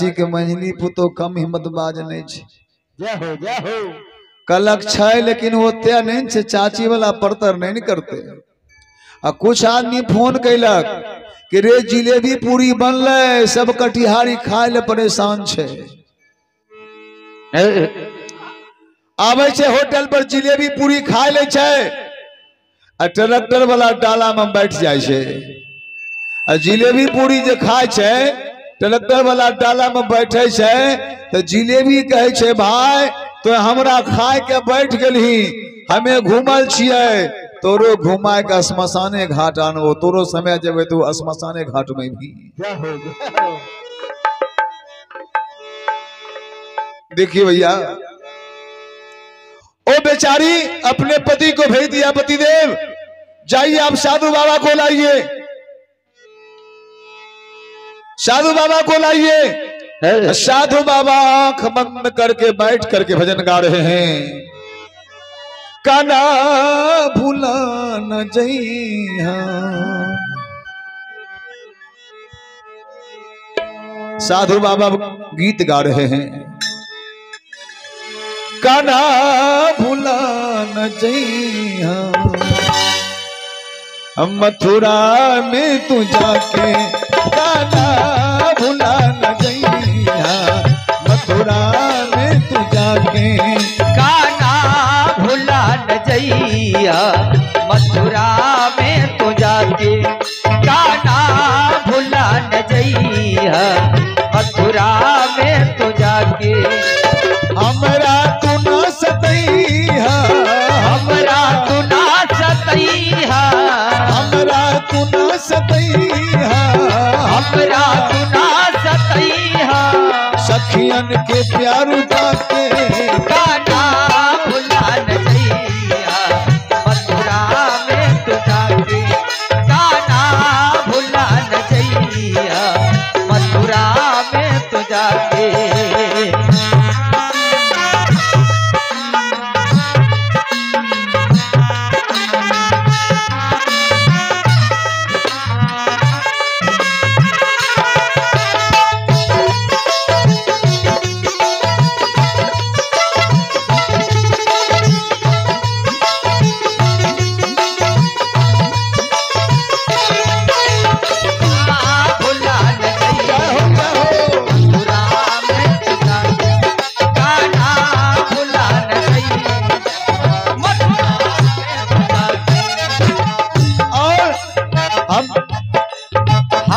चाची के मंझली पुतो कम हिम्मत बाज नहीं छे। जय हो जय हो। कलक छै लेकिन ओते नहीं छे, चाची वाला परतर नहीं करते। आ कुछ आदमी फोन कैलक कि रे जिलेबी पूरी बनले, सब कटिहारी खाए ले परेशान छे। आवे छे होटल पर जिलेबी पूरी खाए ले छे, आ ट्रैक्टर वाला डाला में बैठ जाए छे। आ जिलेबी पूरी जे खाए छे ट्रैक्टर वाला डाला में बैठे छे तो जिलेबी कहे छे भाई तो हमरा खाए के बैठ गेलही, हमें घूमल छिए, तोरो घुमाए के श्मशाने घाट आनबो, तोरो समय जेबे तो श्मशाने घाट में भी। देखिए भैया, ओ बेचारी अपने पति को भेज दिया, पतिदेव जाइए आप साधु बाबा को लाइए, साधु बाबा को लाइए। साधु बाबा आंख बंद करके बैठ करके भजन गा रहे हैं। काना भूला न जइहा, साधु बाबा गीत गा रहे हैं। काना भूला न जइहा, मथुरा में तू जाके काना भूला न जइहा, मथुरा में तू जाके काना भूला न जइहा, मथुरा में तू जाके काना भूला न जइहा, मथुरा में तू जाके हमरा तू न सतइहा, हमरा तू ना सतइहा, हमरा तू न सतइहा, हमरा तू ना सतइहा, सखियन के प्यार पाके काना भूला न जइहा, मथुरा में तू जाके काना भूला न जइहा, मथुरा में तू जाके।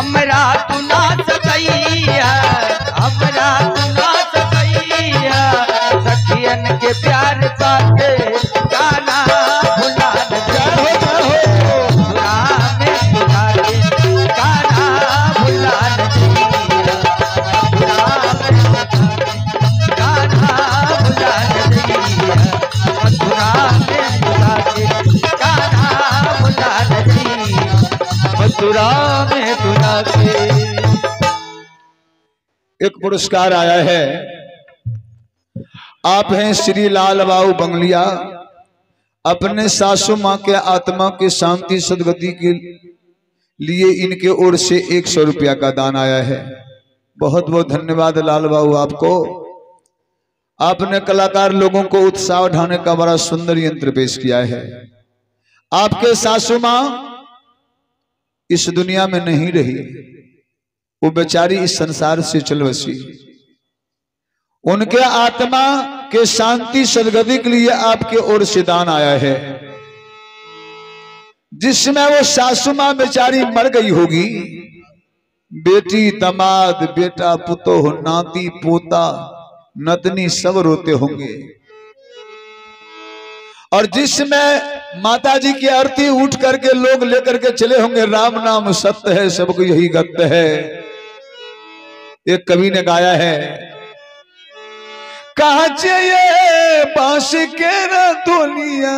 हमरा तू ना सतइहा, हमरा तू ना सतइहा, सखियन के प्यार पाके काना भुला न जइहा, मथुरा में तू जाके काना भुला न जइहा, मथुरा में तू जाके काना भुला न जइहा, मथुरा में तू जाके काना भुला न जइहा, मथुरा में तू जाके। एक पुरस्कार आया है। आप हैं श्री लाल बाबू बंगलिया, अपने सासू माँ के आत्मा की शांति सदगति के लिए इनके ओर से 100 रुपया का दान आया है। बहुत बहुत धन्यवाद लाल बाबू आपको। आपने कलाकार लोगों को उत्साह उठाने का बड़ा सुंदर यंत्र पेश किया है। आपके सासू माँ इस दुनिया में नहीं रही, वो बेचारी इस संसार से चल बसी। उनके आत्मा के शांति सदगति के लिए आपके ओर से दान आया है, जिसमें वो सासू माँ बेचारी मर गई होगी। बेटी दामाद बेटा पुतो नाती पोता नतनी सब रोते होंगे, और जिसमें माता जी की आरती उठ करके लोग लेकर के चले होंगे, राम नाम सत्य है सबको यही गत्य है। एक कवि ने गाया है, कांच ये बांस के न तोलिया,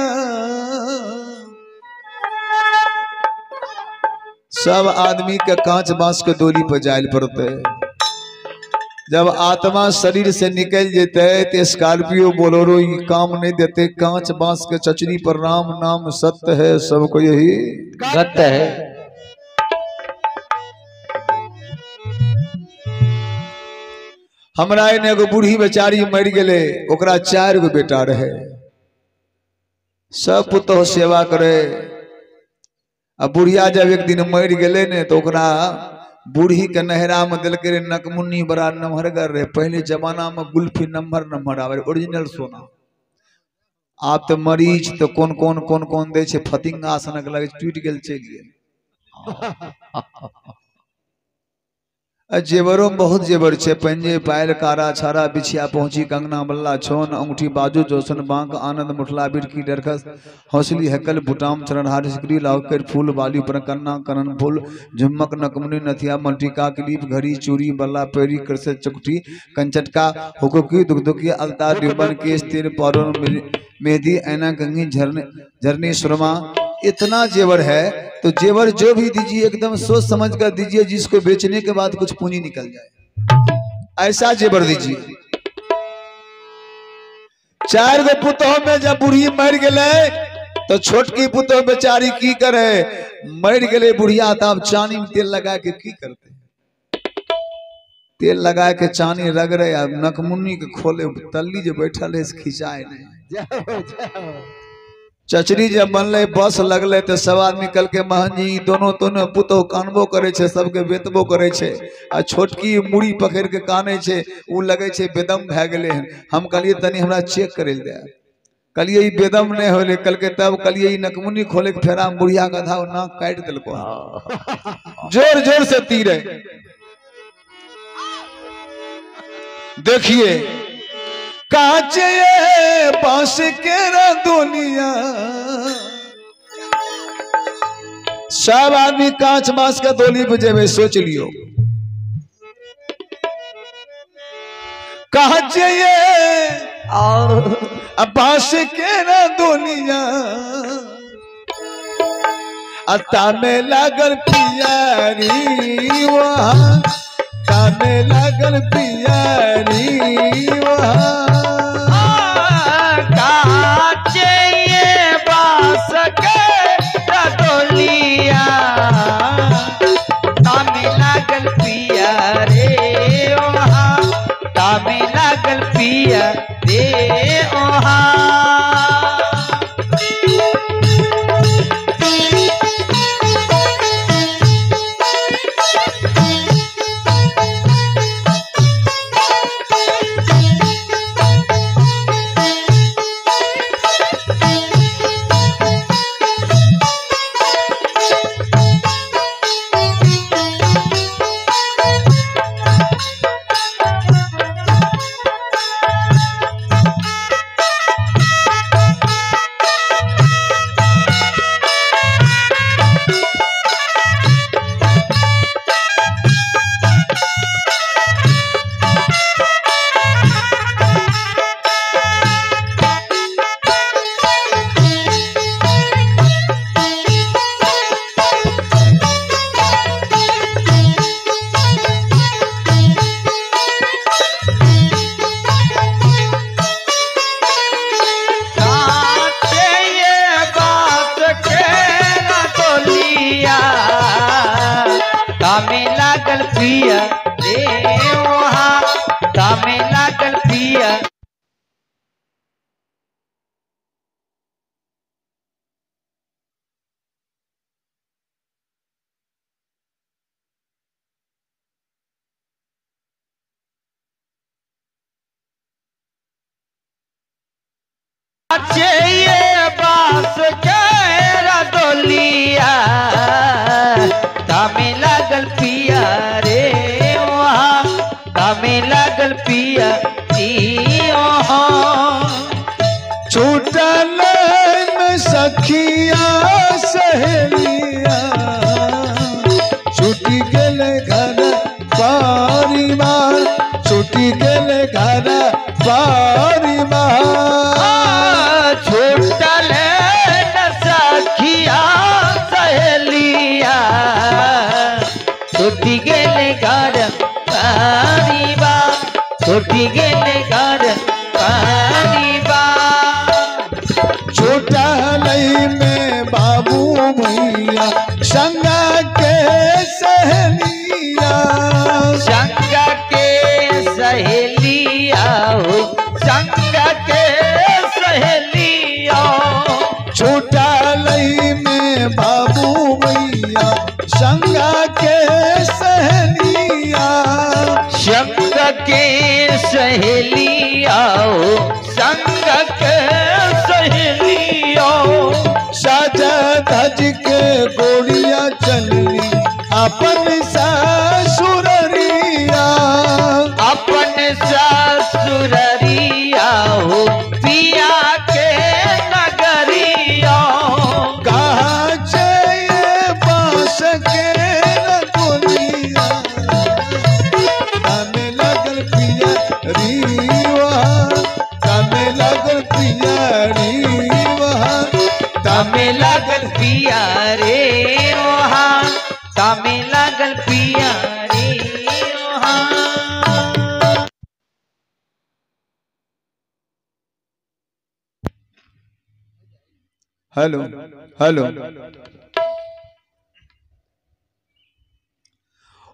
सब आदमी के कांच बांस के डोली पर जायल पड़ते। जब आत्मा शरीर से निकल जाते है तो स्कॉर्पियो बोलेरो ये काम नहीं देते। कांच बांस के चचरी पर राम नाम सत्य है सबको यही गत्य है। हमरा एने एगो बूढ़ी बेचारी मर गए, ओकरा 4 गो बेटा रहे, सब पुतोह सेवा करे। अब बुढ़िया जब एक दिन मर गए ने तो ओकरा बूढ़ी के नहरा में दिल के नकमुन्नी बड़ा नमहरगर रहे। पहले जमाना में गुल्फी नंबर आवे ओरिजिनल सोना। आप तो मरीज तो कौन कौन दे छे, फतिंगा सनक लगे टूट गेल चल गेल। जेवरों में बहुत जेवर छे, पंजे पायल कारा छारा बिछिया पहुंची कंगना बल्ला छोन अंगूठी बाजू जोसन बांक आनंद मुठला बिरकी डरखस हौसली हकल बुटाम चरण हार सिकरी लाउकर फूल बाली पर कन्ना कनन फूल झुमक नकमुनी नथिया मल्टिका क्लीप घड़ी चूड़ी बल्ला पैरी करसे चुकटी कंचटका हुकुकी दुखदुकी अलता रिबन केस तेल पौरों मेहंदी ऐना गंगी झरने सुरमा। इतना जेवर है तो जेवर जो भी दीजिए एकदम सोच समझ कर दीजिए, जिसको बेचने के बाद कुछ पूंजी निकल जाए, ऐसा जेवर दीजिए। 4 गो पुतोह में जब बूढ़ी मर गए तो छोटकी पुतोह बेचारी की करे, मर गए बुढ़िया तब चानी में तेल लगा के की करते, तेल लगा के चानी रगड़े, नकमुन्नी के खोले, तल्ली जो बैठल है खिंचाए नहीं। चचरी जब बनले बस लगले तो सब आदमी कल के महंजी दोनों पुतोह कानबो करे छे, सबके बेतबो करे छे, आ छोटकी मुड़ी पकड़ के काने छे, उ लगे छे बेदम भे गेले हन। हम कहलिए तनी हमरा चेक करे दे, कहलिए ई बेदम नहीं होले, कल के तब कहलिए ई नकमुन्नी खोले के फेरा बुढ़िया का था नाक काट देलको, जोर जोर से तीरे। देखिए काचे बांस के दुनिया, सब आदमी कांच बांस का डोली पे जेबे, सोच लियो काचे और बांस के दुनिया, अता में लागल पियारी वहाँ, तामे लागल पियारी वहाँ, पिया रे ओहा। तामे लागल पिया रे वहाँ, तामे लागल पिया। ये बास केरा डोलिया, तामे लागल पिया रे वहाँ, तामे लागल पिया छूटल में सखिया सहेलिया, छूटी गेले घर परिवार, छूटी गेले घर परिवार, छूटल न सखिया सहेलिया, छूटी गेले घर परिवार, छूटी गेले घर परिवार। छूटल में बाबू भैया संगा के सहेलिया, संगा के सहेलिया, संग के सहेलिया, छोटा लई में बाबू मैया संग के सहेलिया, संग के सहेलिया, संग के सहेलिया, साजा धज के गोड़िया चलनी अपन ससुररिया, अपन ससुररिया हो पिया के नगरिया, कहाँ चाहिए बांस के रतुलिया, कामे लगल पिया रीवा, कामे लगल पिया रीवा, तमे लागल पिया रे वहाँ, तमे लागल पिया रे वहाँ। Hello hello.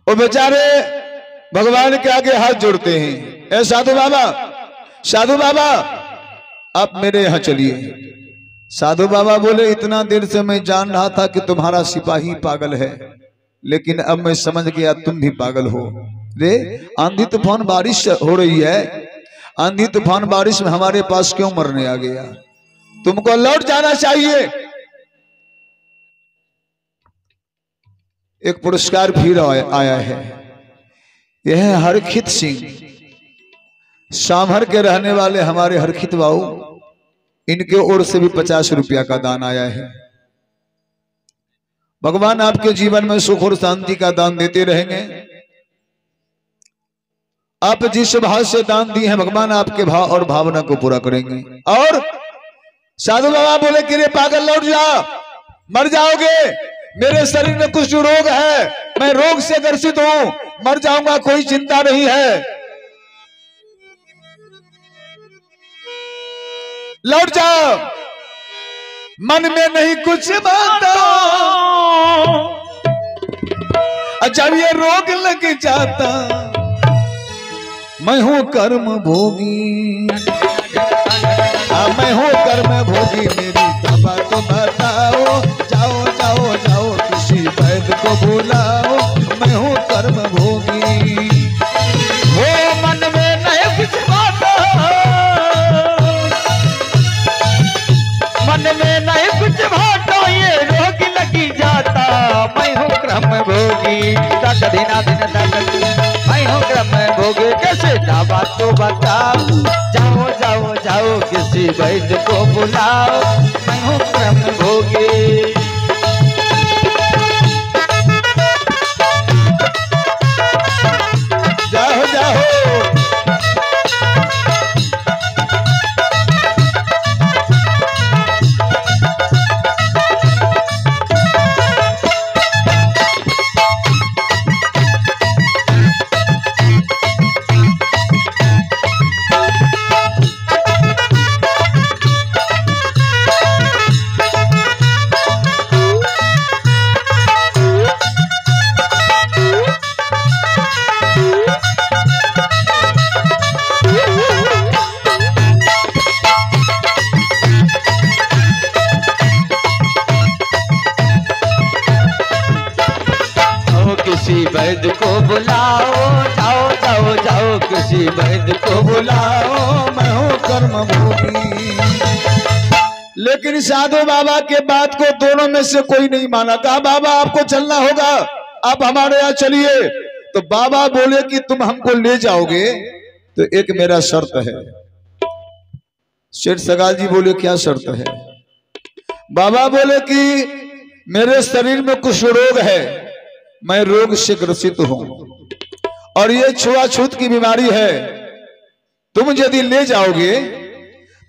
वो बेचारे भगवान के आगे हाथ जोड़ते हैं, ए साधु बाबा, साधु बाबा आप मेरे यहाँ चलिए। साधु बाबा बोले इतना देर से मैं जान रहा था कि तुम्हारा सिपाही पागल है, लेकिन अब मैं समझ गया तुम भी पागल हो। रे आंधी तूफान बारिश हो रही है, आंधी तूफान बारिश में हमारे पास क्यों मरने आ गया? तुमको लौट जाना चाहिए। एक पुरस्कार फिर आया है, यह है हरखित सिंह, सामहर के रहने वाले हमारे हरखित बाबू, इनके ओर से भी 50 रुपया का दान आया है। भगवान आपके जीवन में सुख और शांति का दान देते रहेंगे। आप जिस भाव से दान दिए हैं भगवान आपके भाव और भावना को पूरा करेंगे। और साधु बाबा बोले कि रे पागल लौट जाओ, मर जाओगे, मेरे शरीर में कुछ रोग है, मैं रोग से ग्रसित हूं, मर जाऊंगा, कोई चिंता नहीं है, लौट जाओ, मन में नहीं कुछ बात, जब ये रोग लग जाता मैं हूं कर्म भोगी, मैं हूं कर्म भोगी, मेरी दवा तो बताओ, जाओ जाओ जाओ किसी वैद्य को बुलाओ, मैं हूं कर्म भोगी। वो मन में नहीं कुछ बात, मन में नहीं कुछ बात, ये रोग लगी जाता, मैं हूँ क्रम भोगी, तक दिना दिन तक मैं हूँ क्रम भोगी, कैसे दवा तो बताओ, जाओ जाओ जाओ किसी वैद्य को बुलाओ, मैं हूँ क्रम भोगी। जाओ जाओ किसी वैद्य को बुलाओ, जाओ जाओ जाओ किसी वैद्य को बुलाओ, मैं हूं कर्म भोगी। लेकिन साधु बाबा के बात को दोनों में से कोई नहीं माना। कहा बाबा आपको चलना होगा, आप हमारे यहाँ चलिए। तो बाबा बोले कि तुम हमको ले जाओगे तो एक मेरा शर्त है। शेठ सगाल जी बोले क्या शर्त है? बाबा बोले कि मेरे शरीर में कुछ रोग है, मैं रोग से ग्रसित हूं और ये छुआछूत की बीमारी है। तुम यदि ले जाओगे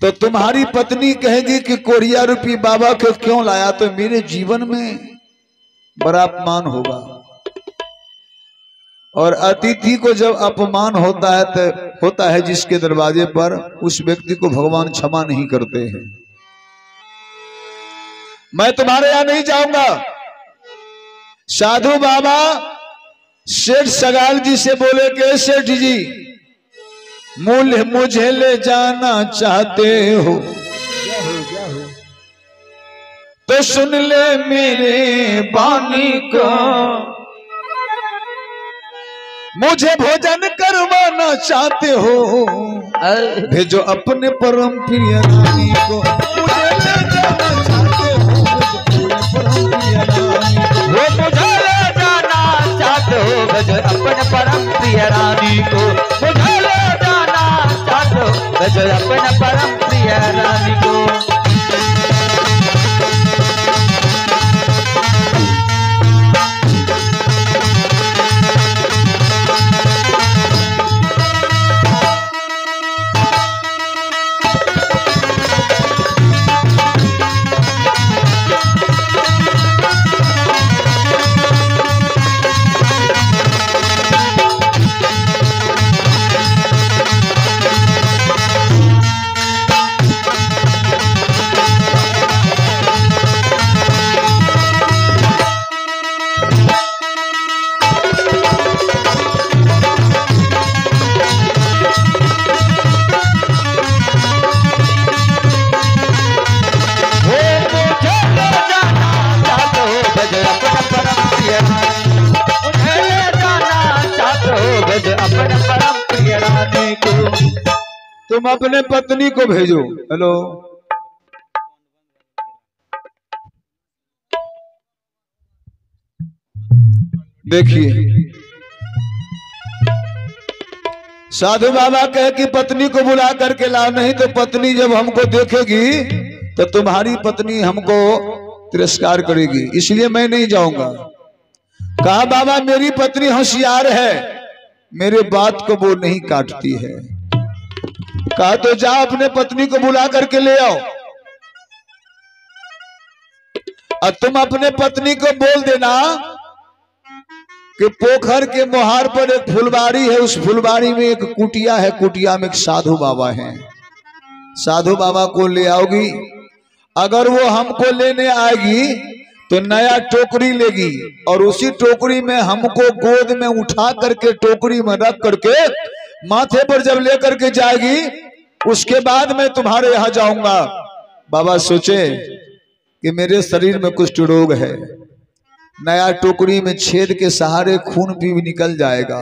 तो तुम्हारी पत्नी कहेगी कि कोरिया रूपी बाबा को क्यों लाया, तो मेरे जीवन में बड़ा अपमान होगा। और अतिथि को जब अपमान होता है तो होता है जिसके दरवाजे पर, उस व्यक्ति को भगवान क्षमा नहीं करते हैं। मैं तुम्हारे यहां नहीं जाऊंगा। साधु बाबा सेठ सगाल जी से बोले कि सेठ जी मूल्य मुझे ले जाना चाहते हो तो सुन ले मेरे बानी को, मुझे भोजन करवाना चाहते हो भेजो अपने परम प्रिय रानी को, मुझे ले जाना चाहते हो मुझे ले जाना चाहते हो भेजो अपने परम प्रिय रानी को, मुझे ले जाना चाहते हो भेजो अपने परम प्रिय रानी को। तुम अपने पत्नी को भेजो। हेलो, देखिए साधु बाबा कहे कि पत्नी को बुला करके लाओ, नहीं तो पत्नी जब हमको देखेगी तो तुम्हारी पत्नी हमको तिरस्कार करेगी, इसलिए मैं नहीं जाऊंगा। कहा बाबा मेरी पत्नी होशियार है, मेरे बात को वो नहीं काटती है। कहा तो जा अपने पत्नी को बुला करके ले आओ और तुम अपने पत्नी को बोल देना कि पोखर के मोहार पर एक फुलबाड़ी है, उस फुलबाड़ी में एक कुटिया है, कुटिया में एक साधु बाबा है, साधु बाबा को ले आओगी। अगर वो हमको लेने आएगी तो नया टोकरी लेगी और उसी टोकरी में हमको गोद में उठा करके टोकरी में रख करके माथे पर जब लेकर के जाएगी उसके बाद मैं तुम्हारे यहां जाऊंगा। बाबा सोचे कि मेरे शरीर में कुछ रोग है, नया टोकरी में छेद के सहारे खून भी निकल जाएगा,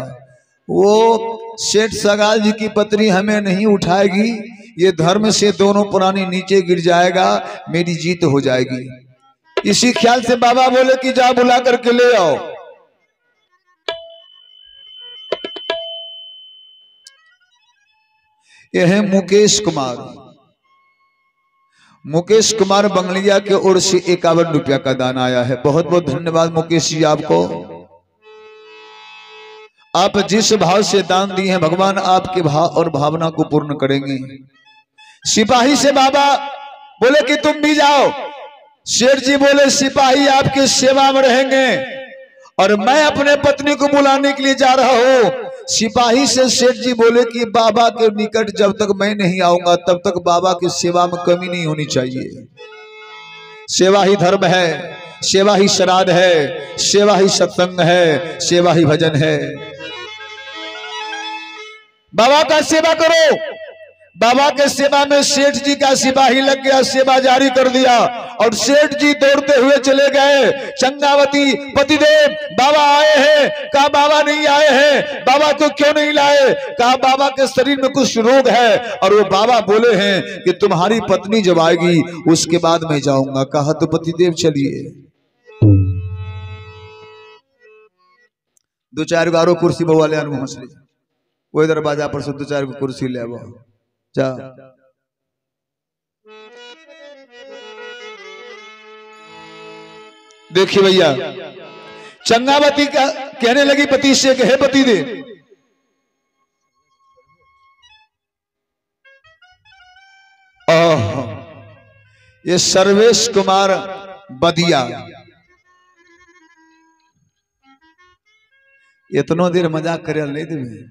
वो सेठ सगाल जी की पत्नी हमें नहीं उठाएगी, ये धर्म से दोनों प्राणी नीचे गिर जाएगा, मेरी जीत हो जाएगी। इसी ख्याल से बाबा बोले कि जा बुला करके ले आओ। यह है मुकेश कुमार। मुकेश कुमार बंगलिया के ओर से 51 रुपया का दान आया है। बहुत बहुत धन्यवाद मुकेश जी आपको। आप जिस भाव से दान दिए हैं भगवान आपके भाव और भावना को पूर्ण करेंगे। सिपाही से बाबा बोले कि तुम भी जाओ। शेठ जी बोले सिपाही आपके सेवा में रहेंगे और मैं अपने पत्नी को बुलाने के लिए जा रहा हूं। सिपाही से सेठ जी बोले कि बाबा के निकट जब तक मैं नहीं आऊंगा तब तक बाबा की सेवा में कमी नहीं होनी चाहिए। सेवा ही धर्म है, सेवा ही श्राद्ध है, सेवा ही सत्संग है, सेवा ही भजन है। बाबा का सेवा करो। बाबा के सेवा में सेठ जी का सिपाही लग गया, सेवा जारी कर दिया और सेठ जी दौड़ते हुए चले गए। चंगावती पतिदेव बाबा आए हैं। कहा बाबा नहीं आए हैं। बाबा को क्यों नहीं लाए? कहा बाबा के शरीर में कुछ रोग है और वो बाबा बोले हैं कि तुम्हारी पत्नी जब आएगी उसके बाद मैं जाऊंगा। कहा तो पतिदेव चलिए। 2-4 गारो कुर्सी बउआ ले आनु हंसली वो दरवाजा पर से 2-4 कुर्सी ले आओ जा। देखिए भैया चंगावती का कहने लगी पति से कि हे पति दे ये सर्वेश कुमार बदिया इतनो देर मजाक करे नहीं देवे।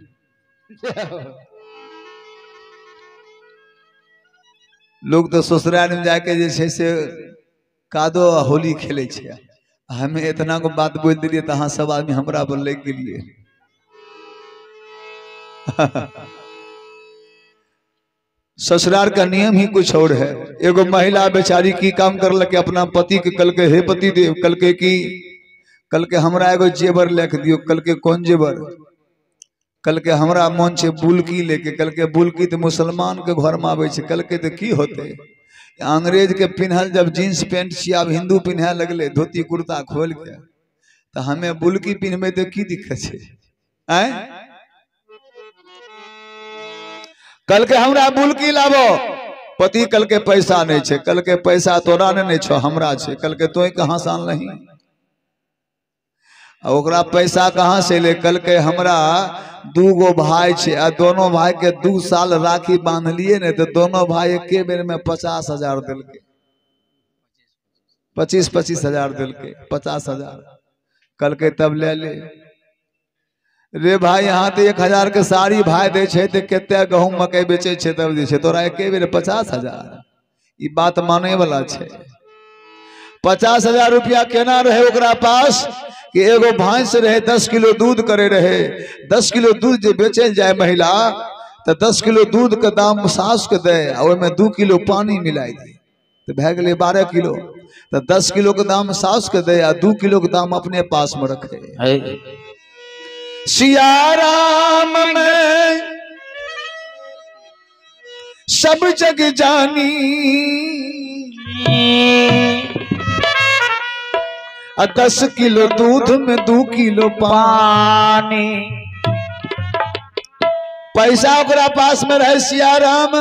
लोग तो ससुराल में जाके जैसे से कादो होली खेले छे, हमें इतना को बात बोल दिलिए तो हाँ सब आदमी हमरा पर लग गेलिए। ससुराल का नियम ही कुछ और है। एगो महिला बेचारी की काम कर लके अपना पति के कल के, हे पति देव, कल के की, कल के हमरा एगो जेवर लेके दियो। कल के कौन जेवर? कल के हमरा मन छे बुलकी लेके। कल के बुलकी तो मुसलमान के घर में आवे छे। कल के तो की होते, अंग्रेज के पिन्हल जब जींस पैंट छी, अब हिंदू पिन्हे लगले धोती कुर्ता खोल के, तो हमें बुलकी पिन्हबे तो की दिक्कत छे? आय कल के हमरा बुलकी लाबो, पति कल के पैसा नहीं छे। कल के पैसा तोरा ने नहीं छो, हमरा छे। कल के तोय कहां से आनलही? ओकरा पैसा कहां से ले? कल के हमरा दूगो भाई छे, आ दोनों भाई के 2 साल राखी बांधलिए ने, तो दोनों भाई एके बेर में 50,000 दिलके। 25-25 हजार दिलके, 50,000। कल के तब ले ले रे भाई, यहाँ तो 1,000 के साड़ी भाई दे छे, तो केते गहूम मकई बेचे छे तब दे छे, तोरा एके बेर 50,000। ई बात माने वाला छे। 50,000 रुपया केना रहे ओकरा पास कि एगो भैंस रहे, 10 किलो दूध करे रहे। 10 किलो दूध जो बेचे जाए महिला, तो 10 किलो दूध के दाम सास के दे, और में 2 किलो पानी मिलाई दे, तो भै गए 12 किलो। तो 10 किलो के दाम सास के दे, आ 2 किलो के दाम अपने पास में रखे। सिया राम में सब जग जानी, 10 किलो दूध में 2 किलो पानी। पैसा ओकरा पास में रहे सिया राम,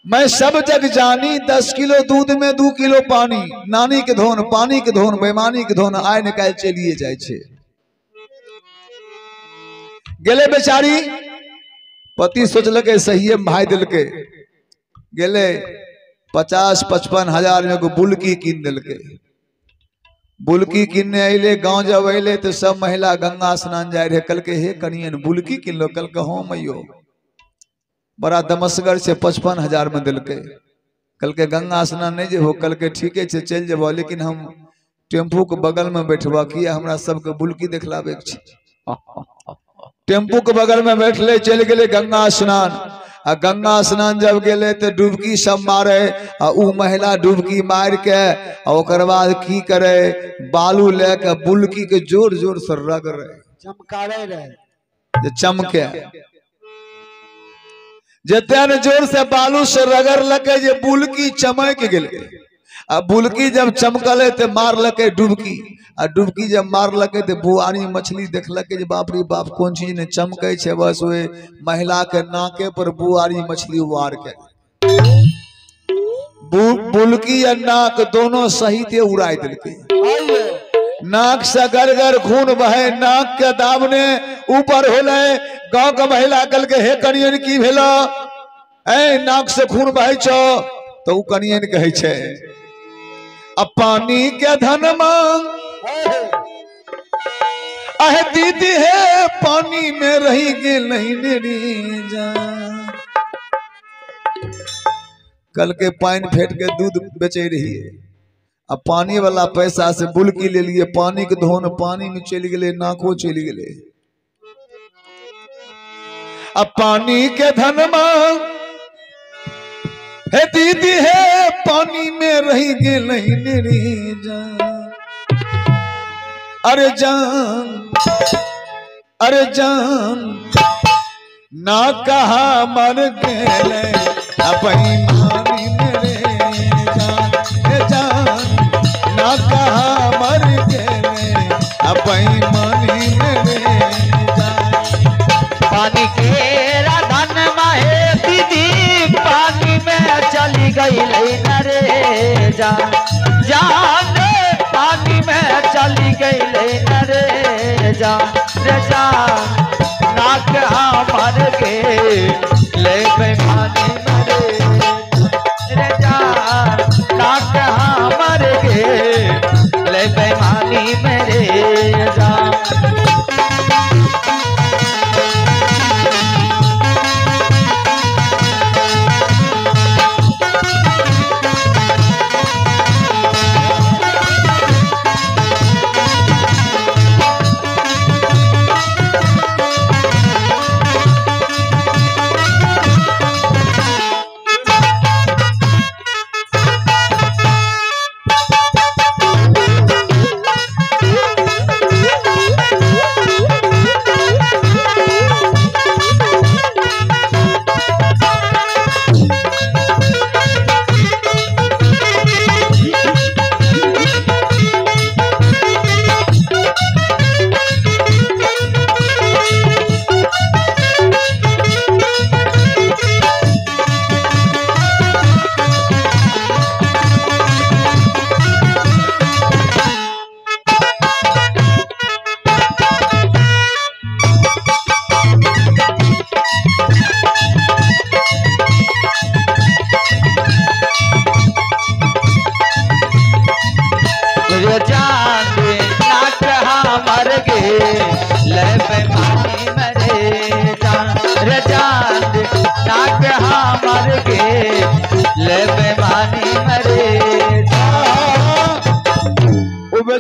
मैं सब जग जानी, 10 किलो दूध में 2 किलो पानी। नानी के धोन, पानी के धोन, बेईमानी के धोन आय निकाल चलिए जाए छे। गेले बेचारी, पति सोचलके सही भाई दिल के, गेले 50-55 हजार में बुलकी कीन दिलके। बुलकी किन्ने अले, गांव जब अले तो सब महिला गंगा स्नान जाए रहे। कल के हे कनियन बुलकी किन लो। कल के हो मैयो, बड़ा दमसगर से 55 हजार में दिलके। कल के गंगा स्नान नहीं जे हो। कल के ठीके छे चल जब, लेकिन हम टेम्पू के बगल में बैठबा, किया हमरा सबके बुलकी देखलाबे के छे। टेम्पू के बगल में बैठले, चल गए गंगा स्नान। आ गंगा स्नान जब गए तो डुबकी सब मारे, आ उ महिला डुबकी मार के ओकर बाद की करे, बालू लेके बुलकी के जोर जोर से रगड़े, चमकावे रहे, चमके जतन जोर से बालू से रगड़ लगे जे बुलकी चमक गए। आ बुलकी जब चमकले तो मार लके डुबकी, आ डुबकी जब मार लके तो बुआरी मछली देखलके जे बाप रे बाप कौन चीज ने चमके छे। बस वे महिला के नाके पर बुआरी मछली वार के बुलकी या नाक दोनों सहित उड़ाई दिलके। नाक से गरगर खून बहे, नाक के दामने ऊपर होले। गांव का महिला कल के हे कनियन की भेला, ए नाक से खून बहे छो, तो उ कनियन कहे छे अब पानी के धन मांग, अह दीदी है पानी में रही गे नहीं मेरी जान। कल के पानी फेंट के दूध बेचे रही है, अब पानी वाला पैसा से बुलकी ले लिए। पानी के धोन पानी में चली गए, नाको चली गए। अब पानी के धन मांग, है दीदी है पानी में रही गे नहीं मेरी जान। अरे जान, अरे जान, ना कहा मर गए अपनी मानी मेरे जान। जान ना कहा मर गए अपनी मानी मेरे जान। पानी के धन माहे दीदी, पानी में चली गई रे जान। जान पानी में चली गई रे जान, रे जान नाक मर के ले बेमानी मरे रे जान। नाक मर के ले बेमानी मेरे जान।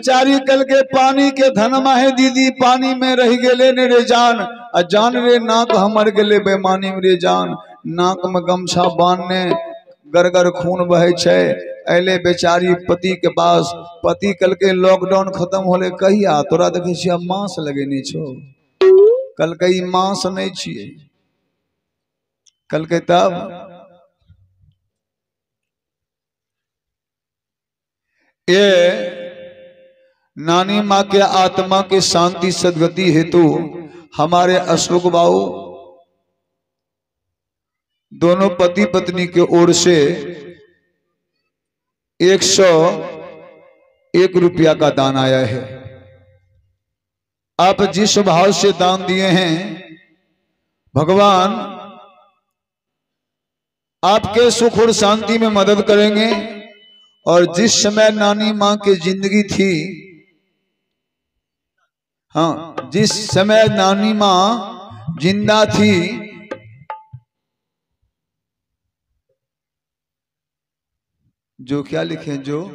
बेचारी कल के पानी के धनमा है दीदी, पानी में रह गेले ने रे जान, जान रे नाक हमर गेले बेमानी में रे जान, नाक में गमछा बांधने गरगर खून बहे छे, अले बेचारी पति के पास। पति कल के लॉकडाउन खत्म होले, कहिया तोरा देखे छिया मांस लगेने छो, कल के मांस नहीं छिए, कल के तब ये नानी माँ के आत्मा के शांति सदगति हेतु हमारे अशोक बाबू दोनों पति पत्नी के ओर से 101 रुपया का दान आया है। आप जिस भाव से दान दिए हैं भगवान आपके सुख और शांति में मदद करेंगे। और जिस समय नानी माँ की जिंदगी थी, हाँ जिस समय नानी माँ जिंदा थी, जो क्या लिखे, जो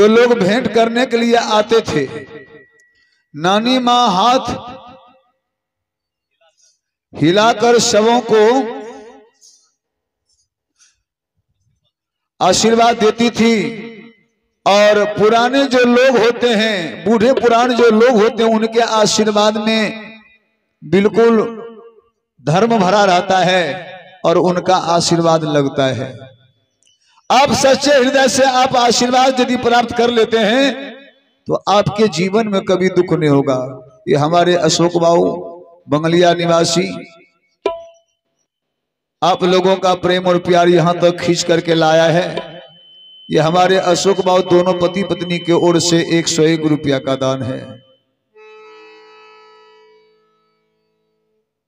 लोग भेंट करने के लिए आते थे, नानी माँ हाथ हिलाकर शवों को आशीर्वाद देती थी। और पुराने जो लोग होते हैं, बूढ़े पुराने जो लोग होते हैं, उनके आशीर्वाद में बिल्कुल धर्म भरा रहता है और उनका आशीर्वाद लगता है। आप सच्चे हृदय से आप आशीर्वाद यदि प्राप्त कर लेते हैं तो आपके जीवन में कभी दुख नहीं होगा। ये हमारे अशोक बाबू बंगलिया निवासी आप लोगों का प्रेम और प्यार यहां तक खींच करके लाया है। ये हमारे अशोक बाबू दोनों पति पत्नी के ओर से 101 रुपया का दान है।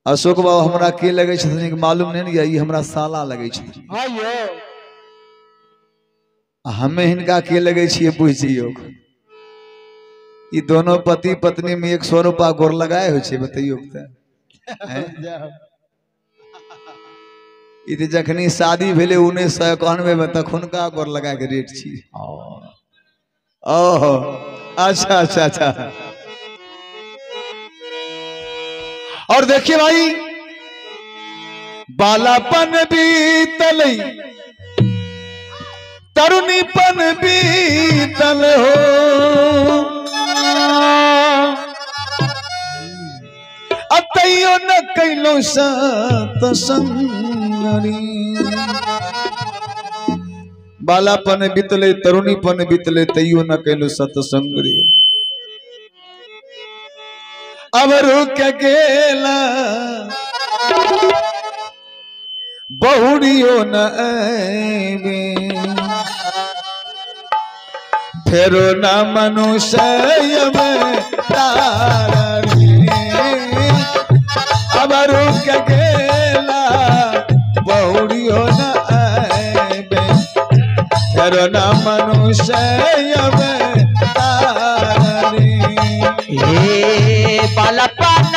अशोक बाबू हमरा के लगे छथिन मालूम नहीं, ये हमरा साला लगे छथिन, हमें हिनका के लगे छिए बुझियो। ये दोनों पति पत्नी में 100 रुपया गोर लगाए हो छे, बताइयो तो जखनी शादी भेले 1991 में तखुनका गोर लगा के रेट छी। ओहो अच्छा अच्छा अच्छा। और देखिए भाई, बालापन बीतल तरुणीपन बीतल हो, अतैयो न कैलो सत्संग। बालापन बीतले तरुणीपन बीतले तैयो न कैलो सत्संग रे, अब रुक गेला बहुड़ियो न आवे, फेरो न मनुष्य में तारी, अब रुक गेला बहुड़ियो न आवे, फेरो न मनुष्य में तारी। बालापन